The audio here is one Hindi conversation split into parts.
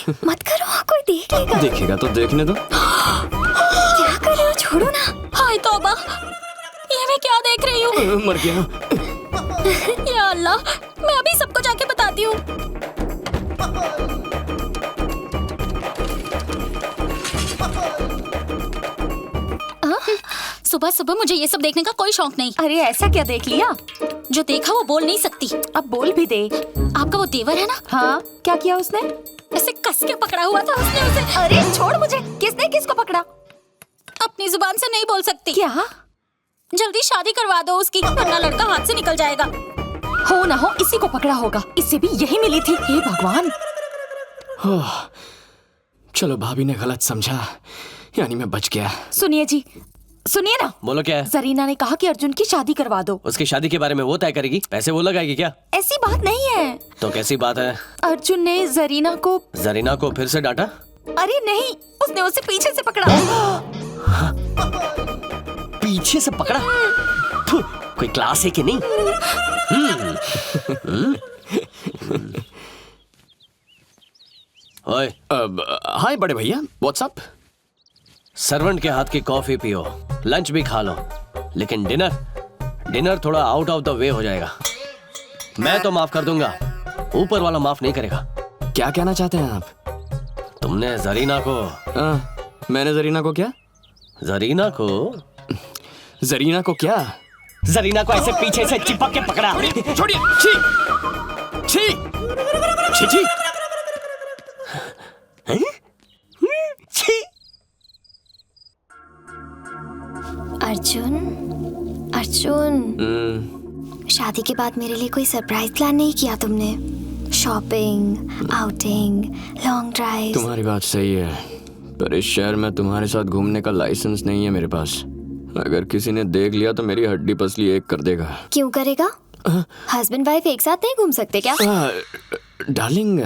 मत करो, कोई देख लेगा। देखेगा तो देखने दो। क्या कर रहे हो, छोड़ो ना। हाय तौबा, ये मैं क्या देख रही हूँ। मर गया। या अल्लाह, मैं अभी सबको जाके बताती हूँ। सुबह सुबह मुझे ये सब देखने का कोई शौक नहीं। अरे ऐसा क्या देख लिया? जो देखा वो बोल नहीं सकती। अब बोल भी दे। आपका वो देवर है ना? हाँ, क्या किया उसने? ऐसे कस के पकड़ा हुआ था उसने उसे। अरे छोड़ मुझे, किसने किसको पकड़ा? अपनी जुबान से नहीं बोल सकती। क्या? जल्दी शादी करवा दो उसकी, वरना लड़का हाथ से निकल जाएगा। हो ना हो इसी को पकड़ा होगा, इससे भी यही मिली थी। हे भगवान। चलो भाभी ने गलत समझा, यानी मैं बच गया। सुनिए जी, सुनिए ना। बोलो क्या है? जरीना ने कहा कि अर्जुन की शादी करवा दो। उसकी शादी के बारे में वो तय करेगी, पैसे वो लगाएगी क्या? ऐसी बात नहीं है। तो कैसी बात है? अर्जुन ने जरीना को फिर से डांटा? अरे नहीं, उसने उसे पीछे से पकड़ा। पीछे से पकड़ा? कोई क्लास है कि नहीं? ओए, हाय बड़े भैया, व्हाट्सअप? सर्वेंट के हाथ की कॉफी पियो, लंच भी खा लो, लेकिन डिनर थोड़ा आउट ऑफ द वे हो जाएगा। मैं तो माफ कर दूंगा, ऊपर वाला माफ नहीं करेगा। क्या कहना चाहते हैं आप? तुमने जरीना को मैंने जरीना को क्या? जरीना को क्या? जरीना को ऐसे पीछे से चिपक के पकड़ा। छोड़िए। छी छी छी छी। छी। अर्जुन, शादी के बाद मेरे लिए कोई सरप्राइज प्लान नहीं किया तुमने? Shopping, outing, long drive. तुम्हारी बात सही है, पर इस शहर में तुम्हारे साथ घूमने का लाइसेंस नहीं है मेरे पास। अगर किसी ने देख लिया तो मेरी हड्डी पसली एक कर देगा। क्यों करेगा? हस्बैंड वाइफ एक साथ नहीं घूम सकते क्या? डार्लिंग,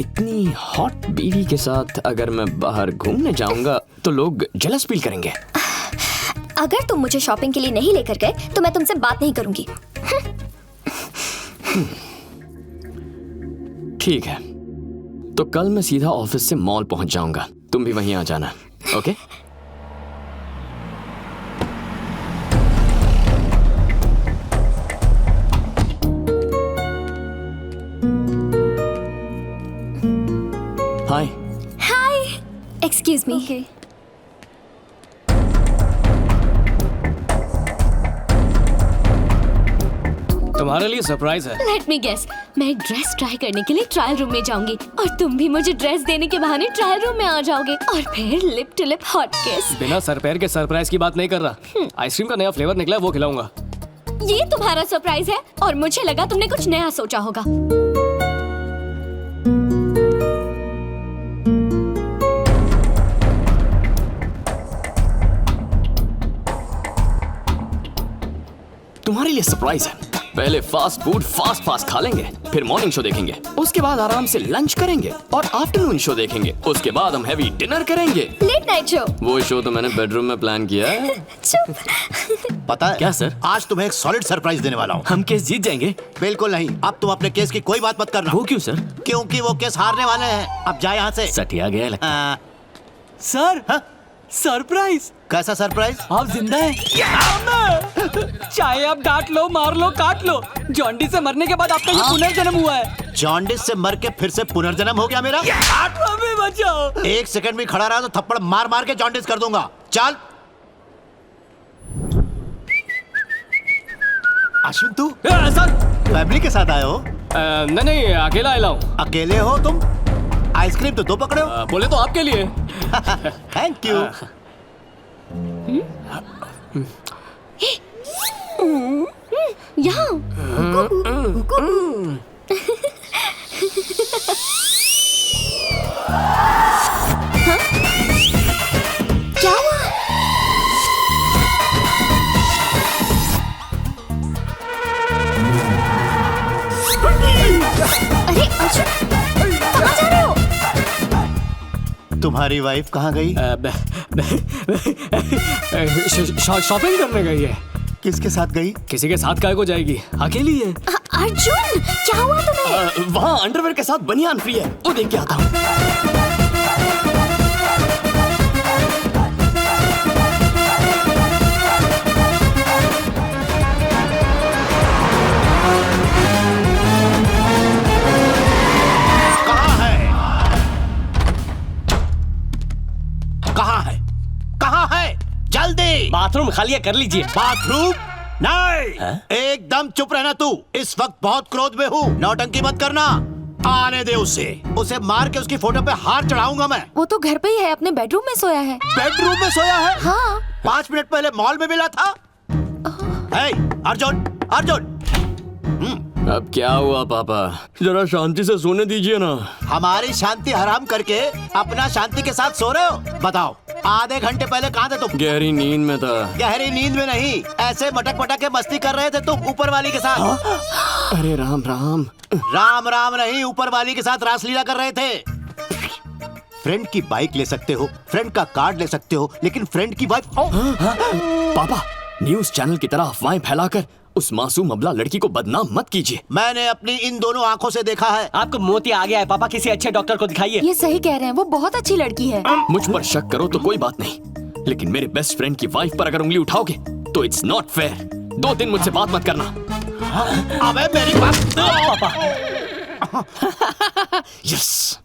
इतनी हॉट बीवी के साथ अगर मैं बाहर घूमने जाऊंगा तो लोग जेलस फील करेंगे। अगर तुम मुझे शॉपिंग के लिए नहीं लेकर गए तो मैं तुमसे बात नहीं करूंगी। ठीक है, तो कल मैं सीधा ऑफिस से मॉल पहुंच जाऊंगा, तुम भी वहीं आ जाना, ओके? हाय। Excuse me. तुम्हारे लिए सरप्राइज है। लेट मी गेस, मैं एक ड्रेस ट्राई करने के लिए ट्रायल रूम में जाऊंगी और तुम भी मुझे ड्रेस देने के बहाने ट्रायल रूम में आ जाओगे और फिर लिप टू लिप हॉट किस। बिना सर पैर के सरप्राइज की बात नहीं कर रहा। आइसक्रीम का नया फ्लेवर निकला है, वो खिलाऊंगा। ये तुम्हारा सरप्राइज है और मुझे लगा तुमने कुछ नया सोचा होगा। तुम्हारे लिए सरप्राइज है। पहले फास्ट फूड फास्ट खा लेंगे, फिर मॉर्निंग शो देखेंगे, उसके बाद आराम से लंच करेंगे और आफ्टरनून शो देखेंगे, उसके बाद हम हैवी डिनर करेंगे। Late night show. वो शो तो मैंने बेडरूम में प्लान किया है। चुप। पता है क्या सर? आज तुम्हें एक सॉलिड सरप्राइज देने वाला हूँ। हम केस जीत जाएंगे? बिल्कुल नहीं, अब तुम अपने केस की कोई बात मत करना। वो क्यों सर? क्योंकि वो केस हारने वाले हैं। अब जाए यहाँ से। सटिया गया लगता है। सर, हाँ? सरप्राइज। कैसा सरप्राइज? आप जिंदा हैं? चाहे आप डांट लो, मार लो, काट लो, जॉन्डिस से मरने के बाद आपका ये पुनर्जन्म हुआ है। जॉन्डिस से मर के फिर से पुनर्जन्म हो गया मेरा? हमें बचाओ। एक सेकंड भी खड़ा रहा तो थप्पड़ मार मार के जॉन्डिस कर दूंगा। चल। अश्विन, तू सर, फैमिली के साथ आए हो? नहीं, अकेला आया हूँ। अकेले हो तुम? आइसक्रीम तो दो पकड़े हो। बोले तो आपके लिए। Thank you. यहाँ क्या हुआ? अरे अर्जुन, कहाँ जा रहे हो? तुम्हारी वाइफ कहाँ गई? शॉपिंग करने गई है। किसके साथ गई? किसी के साथ काय को जाएगी, अकेली है। अर्जुन, क्या हुआ तुम्हें? वहाँ अंडरवेयर के साथ बनियान फ्री है, वो देख के आता हूँ। कहाँ है? कहाँ है? कहाँ है? जल्दी! बाथरूम खाली है, कर लीजिए। बाथरूम? नहीं! एकदम चुप रहना तू। इस वक्त बहुत क्रोध में हूँ। नौटंकी मत करना। आने दे उसे मार के उसकी फोटो पे हार चढ़ाऊंगा मैं। वो तो घर पे ही है, अपने बेडरूम में सोया है। बेडरूम में सोया है? हाँ। 5 मिनट पहले मॉल में मिला था। हे, अर्जुन, अर्जुन! अब क्या हुआ पापा? जरा शांति से सोने दीजिए ना। हमारी शांति हराम करके अपना शांति के साथ सो रहे हो? बताओ, आधे घंटे पहले कहाँ थे तुम? गहरी नींद में था। गहरी नींद में नहीं, ऐसे मटक मटक के मस्ती कर रहे थे तुम ऊपर वाली के साथ। अरे राम राम। राम राम नहीं, ऊपर वाली के साथ रासलीला कर रहे थे। फ्रेंड की बाइक ले सकते हो, फ्रेंड का कार्ड ले सकते हो, लेकिन फ्रेंड की वाइफ। पापा, न्यूज चैनल की तरह अफवाहें फैलाकर उस मासूम अबला लड़की को बदनाम मत कीजिए। मैंने अपनी इन दोनों आंखों से देखा है। आपको मोती आ गया है पापा, किसी अच्छे डॉक्टर को दिखाइए। ये सही कह रहे हैं, वो बहुत अच्छी लड़की है। मुझ पर शक करो तो कोई बात नहीं, लेकिन मेरे बेस्ट फ्रेंड की वाइफ पर अगर उंगली उठाओगे तो इट्स नॉट फेयर। 2 दिन मुझसे बात मत करना। अबे मेरी बात पापा। यस।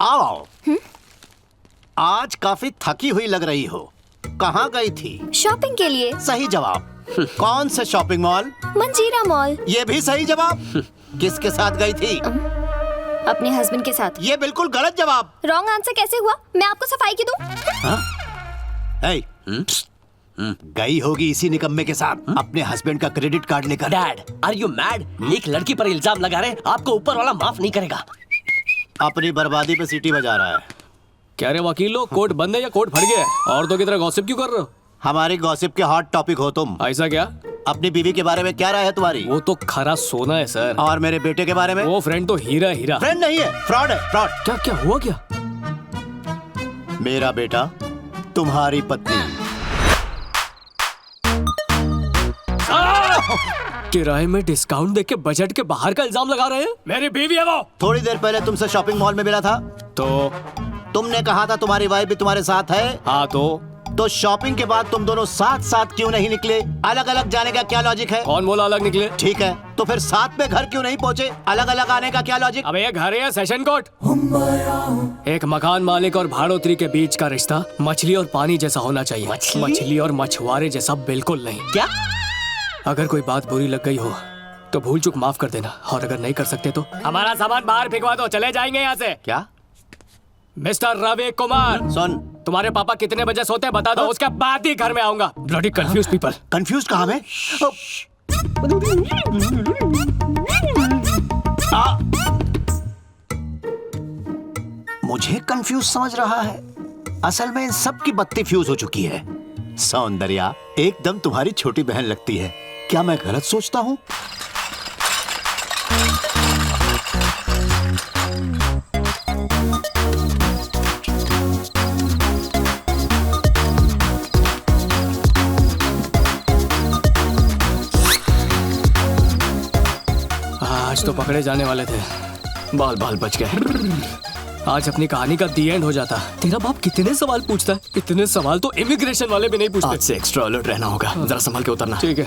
आओ। आज काफी थकी हुई लग रही हो। कहाँ गई थी? शॉपिंग के लिए। सही जवाब। कौन से शॉपिंग मॉल? मंजीरा मॉल। ये भी सही जवाब। किसके साथ गई थी? अपने हस्बैंड के साथ। ये बिल्कुल गलत जवाब। रॉन्ग आंसर कैसे हुआ? मैं आपको सफाई की दूं? हे, गई होगी इसी निकम्मे के साथ अपने हस्बैंड का क्रेडिट कार्ड लेकर। Dad, are you mad? एक लड़की पर इल्जाम लगा रहे, आपको ऊपर वाला माफ नहीं करेगा। अपनी बर्बादी पे सीटी बजा रहा है। क्या रे वकील लोग, कोर्ट बंद है या कोर्ट फट गया है? औरतों की तरह गॉसिप क्यों कर रहे हो? हमारी गॉसिप के हॉट टॉपिक हो तुम। ऐसा क्या? अपनी बीवी के बारे में क्या राय है तुम्हारी? वो तो खरा सोना है सर। और मेरे बेटे के बारे में? वो फ्रेंड तो हीरा हीरा। फ्रेंड नहीं है, फ्रॉड है, फ्रॉड। क्या क्या हुआ क्या? मेरा बेटा तुम्हारी पत्नी। किराए में डिस्काउंट देके बजट के बाहर का इल्जाम लगा रहे हैं। मेरी बीवी है वो। थोड़ी देर पहले तुमसे शॉपिंग मॉल में मिला था, तो तुमने कहा था तुम्हारी वाइफ भी तुम्हारे साथ है। हाँ तो शॉपिंग के बाद तुम दोनों साथ साथ क्यों नहीं निकले? अलग अलग जाने का क्या लॉजिक है? कौन बोला अलग निकले? ठीक है, तो फिर साथ में घर क्यों नहीं पहुँचे? अलग अलग आने का क्या लॉजिक? अब ये घर है या सेशन कोर्ट? एक मकान मालिक और भाड़ोत्री के बीच का रिश्ता मछली और पानी जैसा होना चाहिए। मछली और मछुआरे जैसा बिल्कुल नहीं। क्या? अगर कोई बात बुरी लग गई हो तो भूल चूक माफ कर देना, और अगर नहीं कर सकते तो हमारा सामान बाहर फेंकवा दो, चले जाएंगे यहाँ से। क्या? मिस्टर रवि कुमार, सुन, तुम्हारे पापा कितने बजे सोते हैं बता दो, उसके बाद ही घर में आऊंगा। Bloody confuse people. कंफ्यूज कहाँ मैं? मुझे कंफ्यूज समझ रहा है? असल में इन सब की बत्ती फ्यूज हो चुकी है। सौंदर्या एकदम तुम्हारी छोटी बहन लगती है। क्या मैं गलत सोचता हूँ? आज तो पकड़े जाने वाले थे, बाल बाल बच गए। आज अपनी कहानी का दी एंड हो जाता। तेरा बाप कितने सवाल पूछता है? इतने सवाल तो इमिग्रेशन वाले भी नहीं पूछते। आज से एक्स्ट्रा अलर्ट रहना होगा, जरा संभल के उतरना। ठीक है।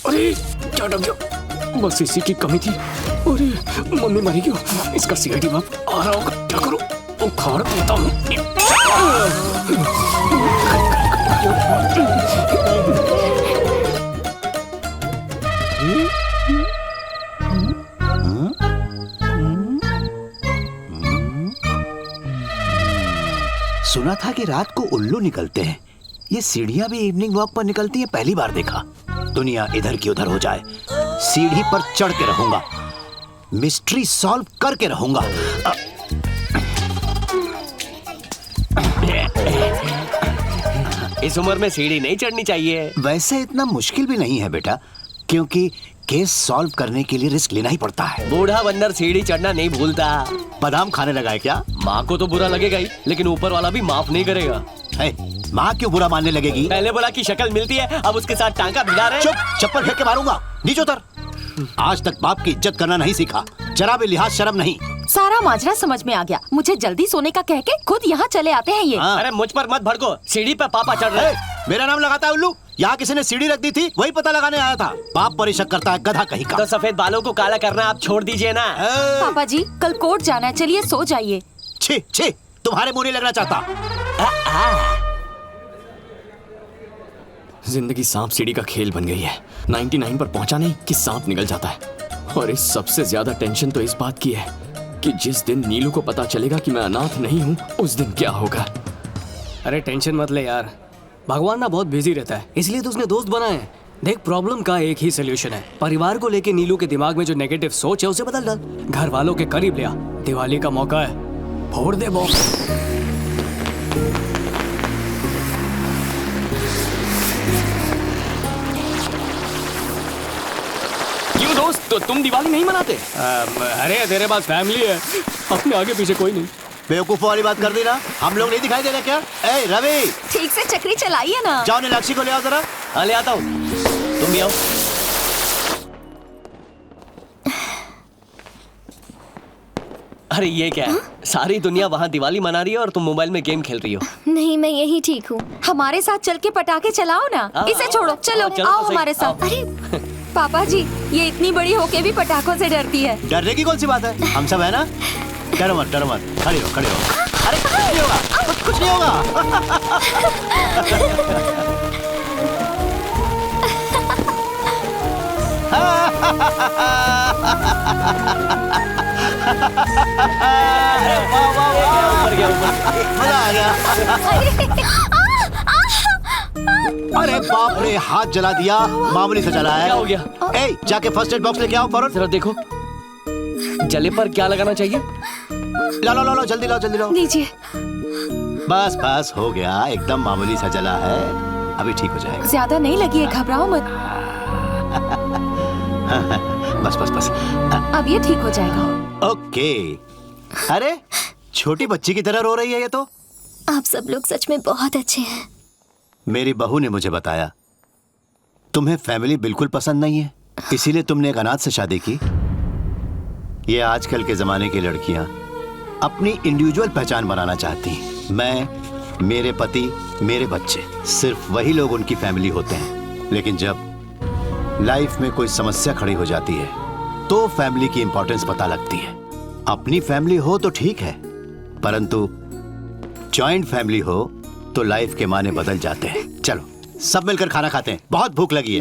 अरे क्या डर गया, बस इसी की कमी थी। अरे मम्मी मरी क्यों? इसका सीआईडी बाप आ रहा होगा, क्या करूं? उखाड़ देता हूँ। सुना था कि रात को उल्लू निकलते हैं। ये सीढ़ियां भी इवनिंग वॉक पर निकलती हैं, पहली बार देखा। दुनिया इधर की उधर हो जाए, सीढ़ी पर चढ़ के रहूंगा, मिस्ट्री सॉल्व करके रहूंगा। इस उम्र में सीढ़ी नहीं चढ़नी चाहिए। वैसे इतना मुश्किल भी नहीं है बेटा, क्योंकि केस सॉल्व करने के लिए रिस्क लेना ही पड़ता है। बूढ़ा बंदर सीढ़ी चढ़ना नहीं भूलता। बादाम खाने लगा है क्या? माँ को तो बुरा लगेगा ही, लेकिन ऊपर वाला भी माफ नहीं करेगा। ए, माँ क्यों बुरा मानने लगेगी? पहले बोला कि शक्ल मिलती है, अब उसके साथ टांका भिड़ा रहे। चुप, चप्पल फेंक के मारूंगा। नीचे उतर। आज तक बाप की इज्जत करना नहीं सीखा, जरा भी लिहाज शर्म नहीं। सारा माजरा समझ में आ गया। मुझे जल्दी सोने का कह के खुद यहाँ चले आते हैं ये। अरे मुझ पर मत भड़को, सीढ़ी पे पापा चढ़ रहे। मेरा नाम लगाता है उल्लू। यहाँ किसी ने सीढ़ी रख दी थी, वही पता लगाने आया था। बाप पर ही शक करता है, गधा कहीं का। तो सफेद बालों को काला करना आप छोड़ दीजिए ना। पापा जी कल कोर्ट जाना है, चलिए सो जाइए। छी छी, तुम्हारे मुंह नहीं लगना चाहता। जिंदगी सांप सीढ़ी का खेल बन गई है। 99 पर पहुंचा नहीं कि सांप निकल जाता है। और इस सबसे ज्यादा टेंशन तो इस बात की है कि जिस दिन नीलू को पता चलेगा कि मैं अनाथ नहीं हूँ, उस दिन क्या होगा। अरे टेंशन मत ले यार, भगवान ना बहुत बिजी रहता है, इसलिए तो उसने दोस्त बनाए हैं। देख, प्रॉब्लम का एक ही सोल्यूशन है। परिवार को लेके नीलू के दिमाग में जो नेगेटिव सोच है उसे बदल डाल। घर वालों के करीब ले आ। दिवाली का मौका है, फोड़ दे बॉक्स। क्यों दोस्त, तो तुम दिवाली नहीं मनाते? अरे तेरे पास फैमिली है, अपने आगे पीछे कोई नहीं। बेवकूफों वाली बात कर दी ना। हम लोग नहीं दिखाई दे रहे क्या? ए रवि, ठीक से चक्री चलाइए ना। जाओ नीलाक्षी को ले आओ जरा। हाँ ले आता हूँ, तुम भी आओ। अरे ये क्या है? सारी दुनिया वहाँ दिवाली मना रही है और तुम मोबाइल में गेम खेल रही हो। नहीं, मैं यही ठीक हूँ। हमारे साथ चल के पटाखे चलाओ ना। इसे छोड़ो, चलो चलो आओ तो सही। हमारे साथ। अरे पापा जी ये इतनी बड़ी होके भी पटाखों से डरती है। डरने की कौन सी बात है? हम सब है ना। डरो मत, डरो मत। खड़े हो, खड़े हो। अरे कुछ नहीं होगा, कुछ नहीं होगा। ऊपर गया, ऊपर। मजा आ गया। अरे बाप रे, हाथ जला दिया। मामूली से जला है। क्या हो गया? ए, जाके फर्स्ट एड बॉक्स लेके आओ फौरन। जरा देखो, जले पर क्या लगाना चाहिए? ला लो ला लो, जल्दी लाओ, जल्दी लाओ। लीजिए। बस बस हो गया, एकदम मामूली सा जला है, अभी ठीक हो जाएगा। ज्यादा नहीं लगी है, घबराओ मत। बस बस बस। अब ये ठीक हो जाएगा। ओके। अरे छोटी बच्ची की तरह रो रही है ये तो। आप सब लोग सच में बहुत अच्छे हैं। मेरी बहू ने मुझे बताया तुम्हें फैमिली बिल्कुल पसंद नहीं है, इसीलिए तुमने एक अनाथ से शादी की। ये आजकल के जमाने की लड़कियां अपनी इंडिविजुअल पहचान बनाना चाहती हैं। मैं, मेरे पति, मेरे बच्चे, सिर्फ वही लोग उनकी फैमिली होते हैं। लेकिन जब लाइफ में कोई समस्या खड़ी हो जाती है तो फैमिली की इंपॉर्टेंस पता लगती है। अपनी फैमिली हो तो ठीक है, परंतु जॉइंट फैमिली हो तो लाइफ के माने बदल जाते हैं। चलो सब मिलकर खाना खाते हैं, बहुत भूख लगी है।